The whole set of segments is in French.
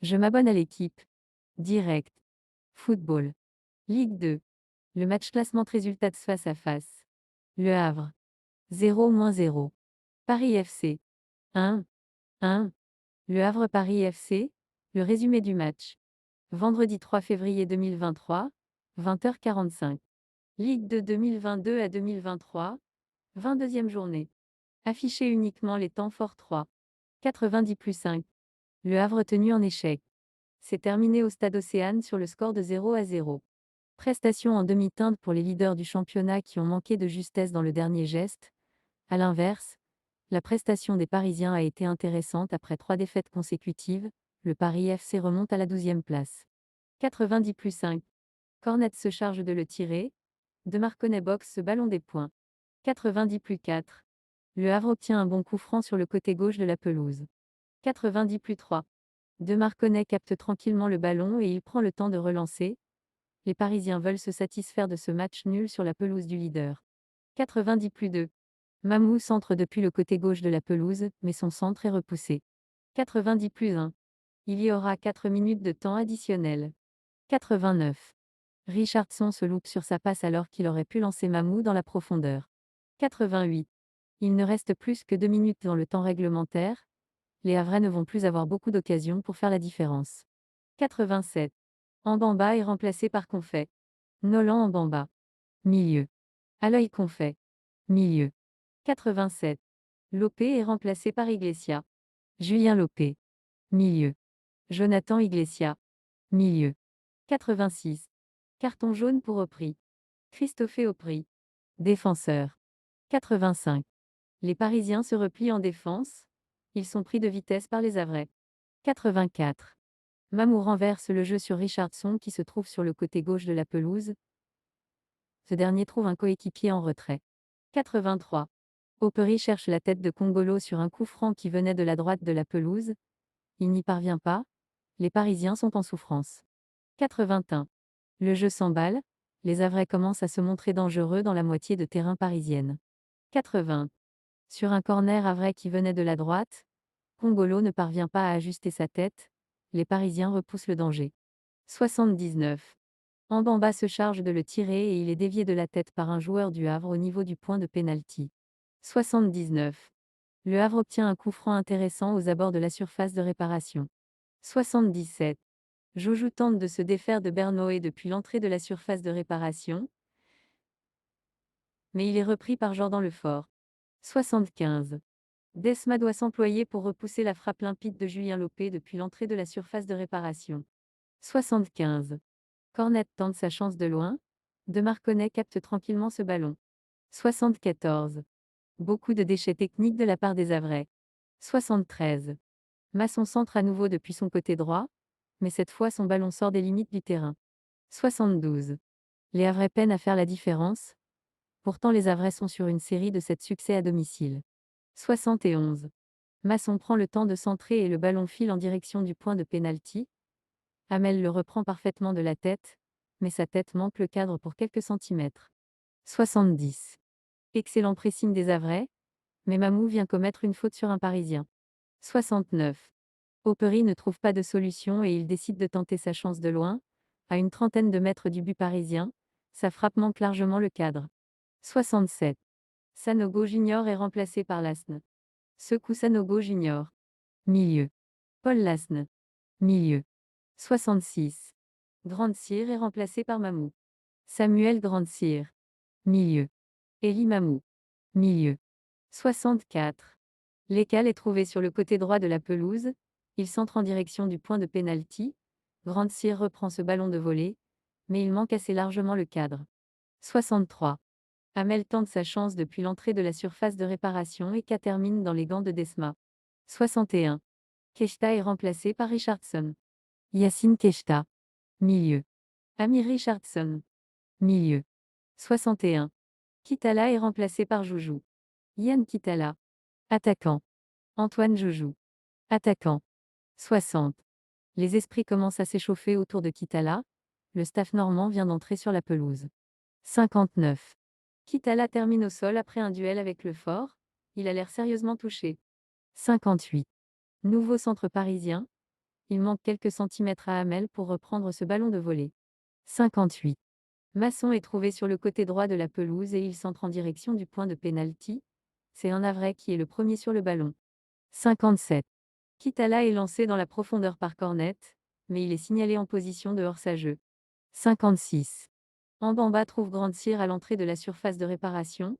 Je m'abonne à l'équipe. Direct. Football. Ligue 2. Le match classement de résultats de face à face. Le Havre. 0-0. Paris FC. 1-1. Le Havre-Paris FC. Le résumé du match. Vendredi 3 février 2023, 20h45. Ligue 2 2022 à 2023. 22e journée. Affiché uniquement les temps forts 3. 90+5. Le Havre tenu en échec. C'est terminé au stade Océane sur le score de 0-0. Prestation en demi-teinte pour les leaders du championnat qui ont manqué de justesse dans le dernier geste. À l'inverse, la prestation des Parisiens a été intéressante après 3 défaites consécutives. Le Paris FC remonte à la 12e place. 90+5. Cornet se charge de le tirer. De Marconnet boxe ce ballon des points. 90+4. Le Havre obtient un bon coup franc sur le côté gauche de la pelouse. 90+3. De Marconnet capte tranquillement le ballon et il prend le temps de relancer. Les Parisiens veulent se satisfaire de ce match nul sur la pelouse du leader. 90+2. Mamou centre depuis le côté gauche de la pelouse, mais son centre est repoussé. 90+1. Il y aura 4 minutes de temps additionnel. 89. Richardson se loupe sur sa passe alors qu'il aurait pu lancer Mamou dans la profondeur. 88. Il ne reste plus que 2 minutes dans le temps réglementaire. Les Havrais ne vont plus avoir beaucoup d'occasions pour faire la différence. 87. Mbamba est remplacé par Confet. Nolan Mbamba. Milieu. Aloy Confet. Milieu. 87. Lopé est remplacé par Iglesia. Julien Lopé. Milieu. Jonathan Iglesia. Milieu. 86. Carton jaune pour Aupry. Christophe Aupry. Défenseur. 85. Les Parisiens se replient en défense. Ils sont pris de vitesse par les Havrais. 84. Mamou renverse le jeu sur Richardson qui se trouve sur le côté gauche de la pelouse. Ce dernier trouve un coéquipier en retrait. 83. Aupry cherche la tête de Congolo sur un coup franc qui venait de la droite de la pelouse. Il n'y parvient pas. Les Parisiens sont en souffrance. 81. Le jeu s'emballe. Les Havrais commencent à se montrer dangereux dans la moitié de terrain parisienne. 80. Sur un corner havrais qui venait de la droite, Congolo ne parvient pas à ajuster sa tête. Les Parisiens repoussent le danger. 79. Mbamba se charge de le tirer et il est dévié de la tête par un joueur du Havre au niveau du point de pénalty. 79. Le Havre obtient un coup franc intéressant aux abords de la surface de réparation. 77. Joujou tente de se défaire de Bernoët depuis l'entrée de la surface de réparation, mais il est repris par Jordan Lefort. 75. Desma doit s'employer pour repousser la frappe limpide de Julien Lopé depuis l'entrée de la surface de réparation. 75. Cornet tente sa chance de loin. De Marconnet capte tranquillement ce ballon. 74. Beaucoup de déchets techniques de la part des Havrais. 73. Masson centre à nouveau depuis son côté droit, mais cette fois son ballon sort des limites du terrain. 72. Les Havrais peinent à faire la différence. Pourtant les Havrais sont sur une série de 7 succès à domicile. 71. Masson prend le temps de centrer et le ballon file en direction du point de pénalty. Hamel le reprend parfaitement de la tête, mais sa tête manque le cadre pour quelques centimètres. 70. Excellent pressing des Havrais, mais Mamou vient commettre une faute sur un Parisien. 69. Aupry ne trouve pas de solution et il décide de tenter sa chance de loin. À une trentaine de mètres du but parisien, sa frappe manque largement le cadre. 67. Sanogo Junior est remplacé par Lasne. Sekou Sanogo Junior. Milieu. Paul Lasne. Milieu. 66. Grande-Sire est remplacé par Mamou. Samuel Grande-Sire. Milieu. Elie Mamou. Milieu. 64. Lécal est trouvé sur le côté droit de la pelouse. Il centre en direction du point de pénalty. Grande-Sire reprend ce ballon de volée, mais il manque assez largement le cadre. 63. Hamel tente sa chance depuis l'entrée de la surface de réparation et termine dans les gants de Desma. 61. Keshta est remplacé par Richardson. Yacine Keshta. Milieu. Amir Richardson. Milieu. 61. Kitala est remplacé par Joujou. Yann Kitala. Attaquant. Antoine Joujou. Attaquant. 60. Les esprits commencent à s'échauffer autour de Kitala. Le staff normand vient d'entrer sur la pelouse. 59. Kitala termine au sol après un duel avec le fort. Il a l'air sérieusement touché. 58. Nouveau centre parisien. Il manque quelques centimètres à Hamel pour reprendre ce ballon de volée. 58. Masson est trouvé sur le côté droit de la pelouse et il centre en direction du point de pénalty. C'est un Havrais qui est le premier sur le ballon. 57. Kitala est lancé dans la profondeur par Cornet, mais il est signalé en position de hors-sa-jeu. 56. Mbamba trouve Grandsir à l'entrée de la surface de réparation.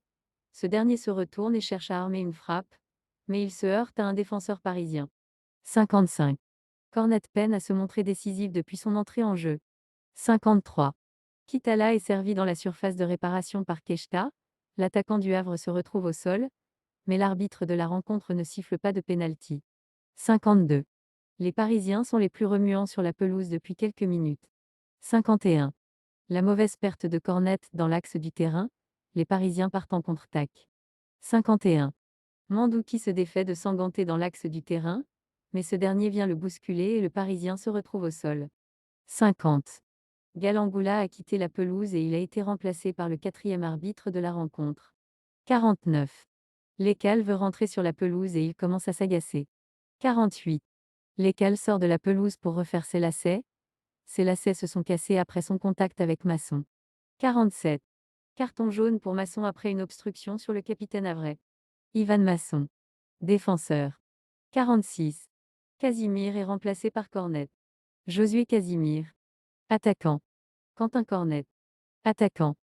Ce dernier se retourne et cherche à armer une frappe, mais il se heurte à un défenseur parisien. 55. Cornet peine à se montrer décisif depuis son entrée en jeu. 53. Kitala est servi dans la surface de réparation par Keshta. L'attaquant du Havre se retrouve au sol, mais l'arbitre de la rencontre ne siffle pas de pénalty. 52. Les Parisiens sont les plus remuants sur la pelouse depuis quelques minutes. 51. La mauvaise perte de Cornet dans l'axe du terrain, les Parisiens partent en contre-attaque. 51. Mandouki se défait de Sanganté dans l'axe du terrain, mais ce dernier vient le bousculer et le Parisien se retrouve au sol. 50. Galangula a quitté la pelouse et il a été remplacé par le quatrième arbitre de la rencontre. 49. Lekal veut rentrer sur la pelouse et il commence à s'agacer. 48. Lekal sort de la pelouse pour refaire ses lacets. Ses lacets se sont cassés après son contact avec Masson. 47. Carton jaune pour Masson après une obstruction sur le capitaine Havrais. Ivan Masson. Défenseur. 46. Casimir est remplacé par Cornet. Josué Casimir. Attaquant. Quentin Cornet. Attaquant.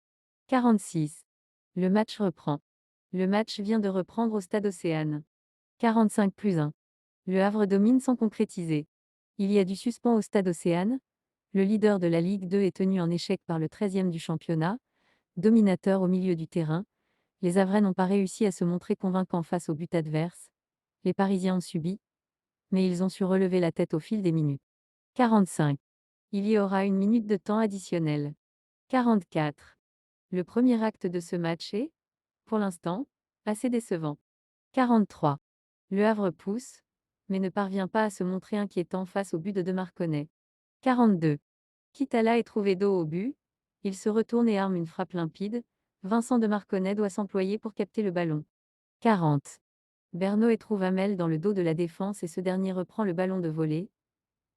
46. Le match reprend. Le match vient de reprendre au stade Océane. 45+1. Le Havre domine sans concrétiser. Il y a du suspens au stade Océane. Le leader de la Ligue 2 est tenu en échec par le 13e du championnat. Dominateur au milieu du terrain, les Havrais n'ont pas réussi à se montrer convaincants face au but adverse. Les Parisiens ont subi, mais ils ont su relever la tête au fil des minutes. 45. Il y aura une minute de temps additionnel. 44. Le premier acte de ce match est, pour l'instant, assez décevant. 43. Le Havre pousse, mais ne parvient pas à se montrer inquiétant face au but de Demarconnet. 42. Kitala est trouvé dos au but, il se retourne et arme une frappe limpide. Vincent Demarconnet doit s'employer pour capter le ballon. 40. Bernoet trouve Hamel dans le dos de la défense et ce dernier reprend le ballon de volée.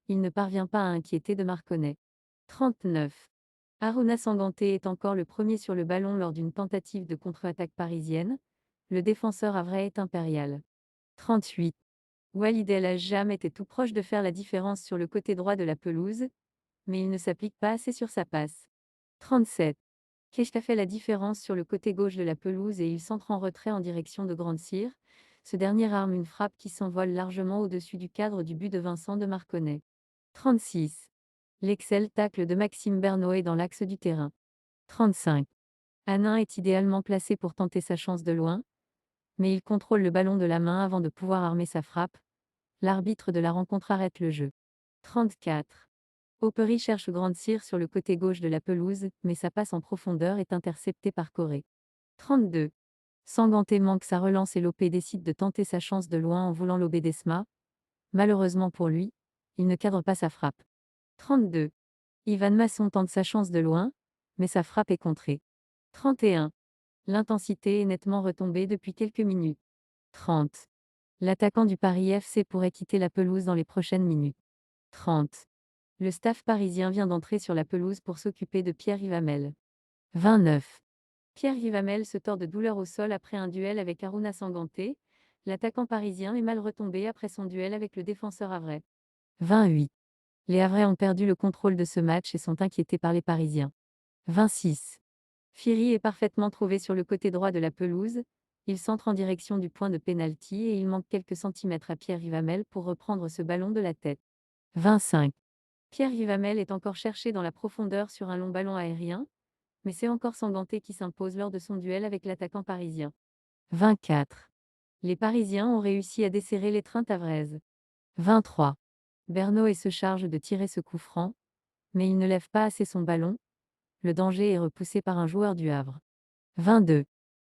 Il ne parvient pas à inquiéter Demarconnet. 39. Haruna Sanganté est encore le premier sur le ballon lors d'une tentative de contre-attaque parisienne. Le défenseur havrais est impérial. 38. Walid El Hajjam était tout proche de faire la différence sur le côté droit de la pelouse, mais il ne s'applique pas assez sur sa passe. 37. Keshta fait la différence sur le côté gauche de la pelouse et il centre en retrait en direction de Grandsir. Ce dernier arme une frappe qui s'envole largement au-dessus du cadre du but de Vincent Demarconnet. 36. L'excel tacle de Maxime Bernoet dans l'axe du terrain. 35. Hanin est idéalement placé pour tenter sa chance de loin, mais il contrôle le ballon de la main avant de pouvoir armer sa frappe. L'arbitre de la rencontre arrête le jeu. 34. Operi cherche Grandsir sur le côté gauche de la pelouse, mais sa passe en profondeur est interceptée par Corée. 32. Sanganté manque sa relance et Lopé décide de tenter sa chance de loin en voulant lober Desma. Malheureusement pour lui, il ne cadre pas sa frappe. 32. Ivan Masson tente sa chance de loin, mais sa frappe est contrée. 31. L'intensité est nettement retombée depuis quelques minutes. 30. L'attaquant du Paris FC pourrait quitter la pelouse dans les prochaines minutes. 30. Le staff parisien vient d'entrer sur la pelouse pour s'occuper de Pierre-Yves Hamel. 29. Pierre-Yves Hamel se tord de douleur au sol après un duel avec Haruna Sanganté. L'attaquant parisien est mal retombé après son duel avec le défenseur havrais. 28. Les Havrais ont perdu le contrôle de ce match et sont inquiétés par les Parisiens. 26. Firi est parfaitement trouvé sur le côté droit de la pelouse. Il centre en direction du point de pénalty et il manque quelques centimètres à Pierre-Yves Hamel pour reprendre ce ballon de la tête. 25. Pierre-Yves Hamel est encore cherché dans la profondeur sur un long ballon aérien, mais c'est encore Sanganté qui s'impose lors de son duel avec l'attaquant parisien. 24. Les Parisiens ont réussi à desserrer l'étreinte havraise. 23. Bernoet se charge de tirer ce coup franc, mais il ne lève pas assez son ballon. Le danger est repoussé par un joueur du Havre. 22.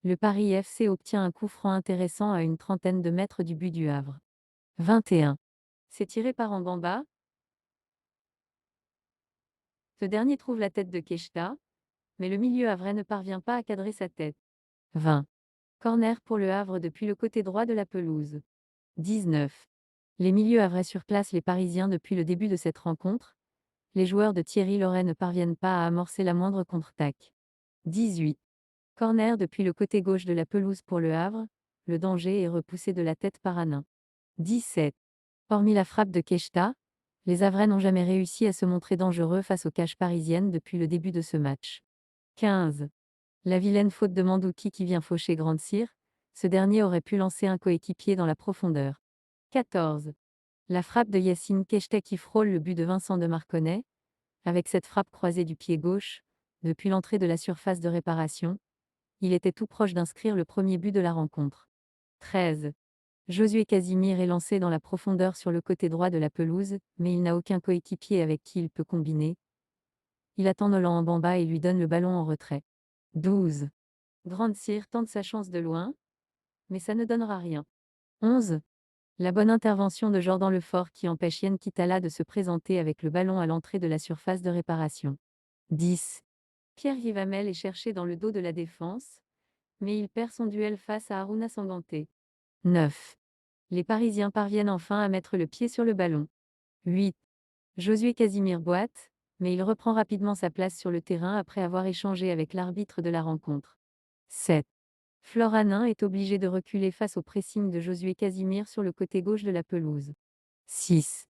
Le Paris FC obtient un coup franc intéressant à une trentaine de mètres du but du Havre. 21. C'est tiré par Mbamba. Ce dernier trouve la tête de Keshta, mais le milieu havrais ne parvient pas à cadrer sa tête. 20. Corner pour le Havre depuis le côté droit de la pelouse. 19. Les milieux havrais surclassent les Parisiens depuis le début de cette rencontre. Les joueurs de Thierry Loret ne parviennent pas à amorcer la moindre contre-attaque. 18. Corner depuis le côté gauche de la pelouse pour Le Havre. Le danger est repoussé de la tête par Hanin. 17. Hormis la frappe de Keshta, les Havrais n'ont jamais réussi à se montrer dangereux face aux cages parisiennes depuis le début de ce match. 15. La vilaine faute de Mandouki qui vient faucher Grande Cyr. Ce dernier aurait pu lancer un coéquipier dans la profondeur. 14. La frappe de Yacine Keshta qui frôle le but de Vincent de Marconnet. Avec cette frappe croisée du pied gauche, depuis l'entrée de la surface de réparation, il était tout proche d'inscrire le premier but de la rencontre. 13. Josué Casimir est lancé dans la profondeur sur le côté droit de la pelouse, mais il n'a aucun coéquipier avec qui il peut combiner. Il attend Nolan Mbamba et lui donne le ballon en retrait. 12. Grande Cyr tente sa chance de loin, mais ça ne donnera rien. 11. La bonne intervention de Jordan Lefort qui empêche Yann Kitala de se présenter avec le ballon à l'entrée de la surface de réparation. 10. Pierre Rivamel est cherché dans le dos de la défense, mais il perd son duel face à Haruna Sanganté. 9. Les Parisiens parviennent enfin à mettre le pied sur le ballon. 8. Josué Casimir boite, mais il reprend rapidement sa place sur le terrain après avoir échangé avec l'arbitre de la rencontre. 7. Floranin est obligé de reculer face au pressing de Josué Casimir sur le côté gauche de la pelouse. 6.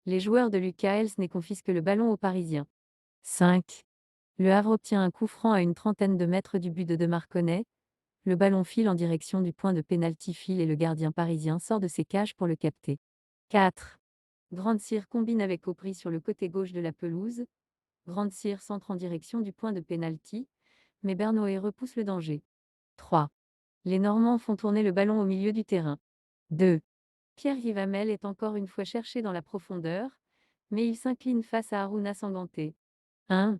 Les joueurs de Lucas Elsner confisquent le ballon aux Parisiens. 5. Le Havre obtient un coup franc à une trentaine de mètres du but de Marconnet. Le ballon file en direction du point de pénalty file et le gardien parisien sort de ses cages pour le capter. 4. Grande Cyr combine avec Aubry sur le côté gauche de la pelouse. Grande Cyr centre en direction du point de pénalty, mais Bernoët repousse le danger. 3. Les Normands font tourner le ballon au milieu du terrain. 2. Pierre Rivamel est encore une fois cherché dans la profondeur, mais il s'incline face à Haruna Sanganté. 1.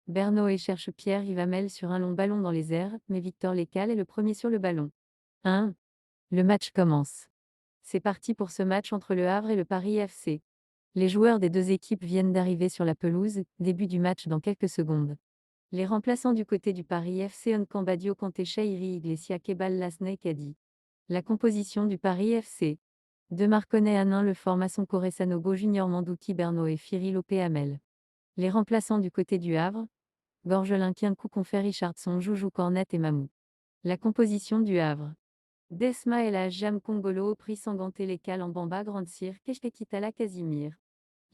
Bernoët cherche Pierre Rivamel sur un long ballon dans les airs, mais Victor Lécal est le premier sur le ballon. 1. Le match commence. C'est parti pour ce match entre le Havre et le Paris FC. Les joueurs des deux équipes viennent d'arriver sur la pelouse, début du match dans quelques secondes. Les remplaçants du côté du Paris FC Nkambadio Kanté Chairi Iglesia Kebal Lasney Kadi. La composition du Paris FC. De Marconnet Hanin Lefort Masson Sanogo Junior Mandouki Bernoët Firil Lopé Hamel. Les remplaçants du côté du Havre. Gorgelin Kienkou Confé Richardson Joujou Cornet et Mamou. La composition du Havre. Desma El Jam Kongolo Prix Sanganté Lécal en Bamba Grande Cyr Keshtekitala Casimir.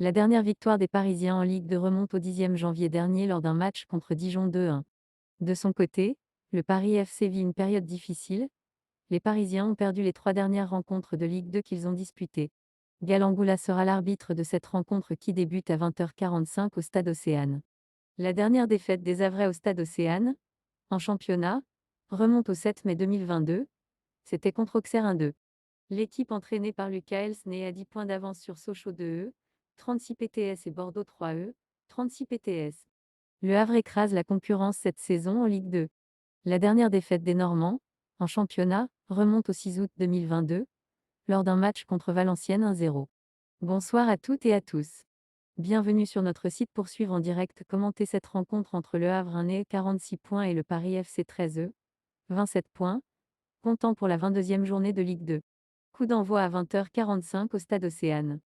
La dernière victoire des Parisiens en Ligue 2 remonte au 10e janvier dernier lors d'un match contre Dijon 2-1. De son côté, le Paris FC vit une période difficile. Les Parisiens ont perdu les 3 dernières rencontres de Ligue 2 qu'ils ont disputées. Galangoula sera l'arbitre de cette rencontre qui débute à 20h45 au Stade Océane. La dernière défaite des Havrais au Stade Océane, en championnat, remonte au 7 mai 2022. C'était contre Auxerre 1-2. L'équipe entraînée par Lucas Elsner a 10 points d'avance sur Sochaux 2E, 36 PTS et Bordeaux 3E, 36 PTS. Le Havre écrase la concurrence cette saison en Ligue 2. La dernière défaite des Normands, en championnat, remonte au 6 août 2022, lors d'un match contre Valenciennes 1-0. Bonsoir à toutes et à tous. Bienvenue sur notre site pour suivre en direct commenter cette rencontre entre le Havre 1 46 points et le Paris FC 13E, 27 points, comptant pour la 22e journée de Ligue 2. Coup d'envoi à 20h45 au Stade Océane.